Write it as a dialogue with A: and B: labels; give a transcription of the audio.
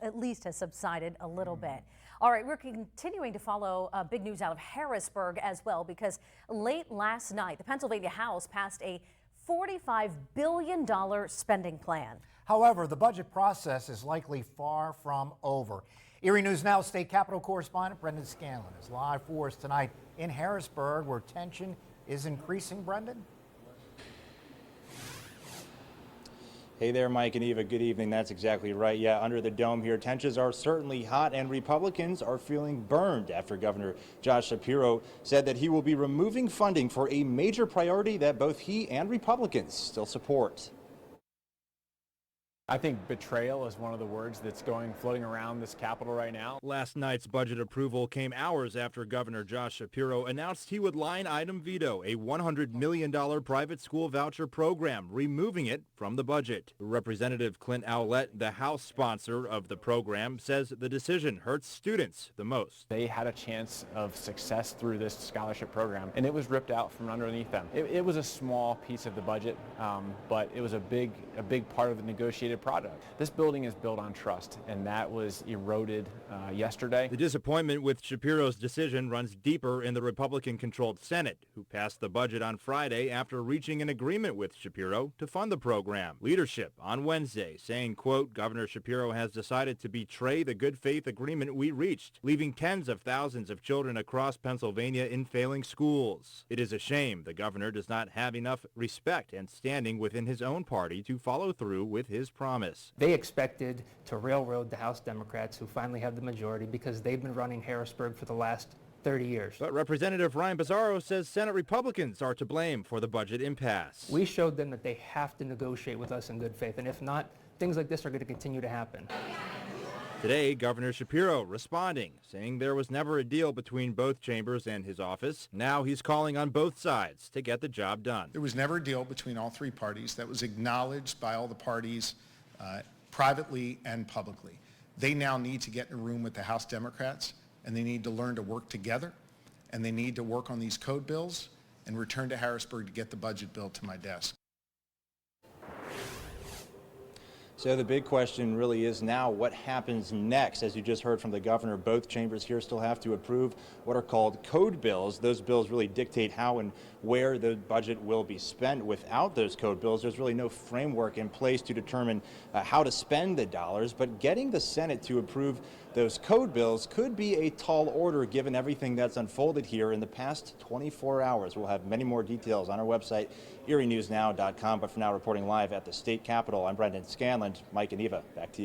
A: at least has subsided a little bit. All right, we're continuing to follow big news out of Harrisburg as well, because late last night, the Pennsylvania House passed a $45 billion spending plan.
B: However, the budget process is likely far from over. Erie News Now state capitol correspondent Brendan Scanlon is live for us tonight in Harrisburg, where tension is increasing. Brendan?
C: Hey there, Mike and Eva. Good evening. That's exactly right. Yeah, under the dome here, tensions are certainly hot, and Republicans are feeling burned after Governor Josh Shapiro said that he will be removing funding for a major priority that both he and Republicans still support.
D: I think betrayal is one of the words that's floating around this Capitol right now.
E: Last night's budget approval came hours after Governor Josh Shapiro announced he would line item veto a $100 million private school voucher program, removing it from the budget. Representative Clint Owlett, the House sponsor of the program, says the decision hurts students the most.
D: They had a chance of success through this scholarship program, and it was ripped out from underneath them. It was a small piece of the budget, but it was a big part of the negotiated product. This building is built on trust, and that was eroded yesterday.
E: The disappointment with Shapiro's decision runs deeper in the Republican-controlled Senate, who passed the budget on Friday after reaching an agreement with Shapiro to fund the program. Leadership on Wednesday saying, quote, Governor Shapiro has decided to betray the good faith agreement we reached, leaving tens of thousands of children across Pennsylvania in failing schools. It is a shame the governor does not have enough respect and standing within his own party to follow through with his promise.
F: They expected to railroad the House Democrats, who finally have the majority, because they've been running Harrisburg for the last 30 years.
E: But Representative Ryan Bizzarro says Senate Republicans are to blame for the budget impasse.
F: We showed them that they have to negotiate with us in good faith, and if not, things like this are going to continue to happen.
E: Today, Governor Shapiro responding, saying there was never a deal between both chambers and his office. Now he's calling on both sides to get the job done.
G: There was never a deal between all three parties that was acknowledged by all the parties privately and publicly. They now need to get in a room with the House Democrats, and they need to learn to work together, and they need to work on these code bills and return to Harrisburg to get the budget bill to my desk.
C: So the big question really is now what happens next. As you just heard from the governor, both chambers here still have to approve what are called code bills. Those bills really dictate how and where the budget will be spent. Without those code bills, there's really no framework in place to determine how to spend the dollars. But getting the Senate to approve those code bills could be a tall order given everything that's unfolded here in the past 24 hours. We'll have many more details on our website, erienewsnow.com. But for now, reporting live at the state capitol, I'm Brendan Scanlon. Mike and Eva, back to you.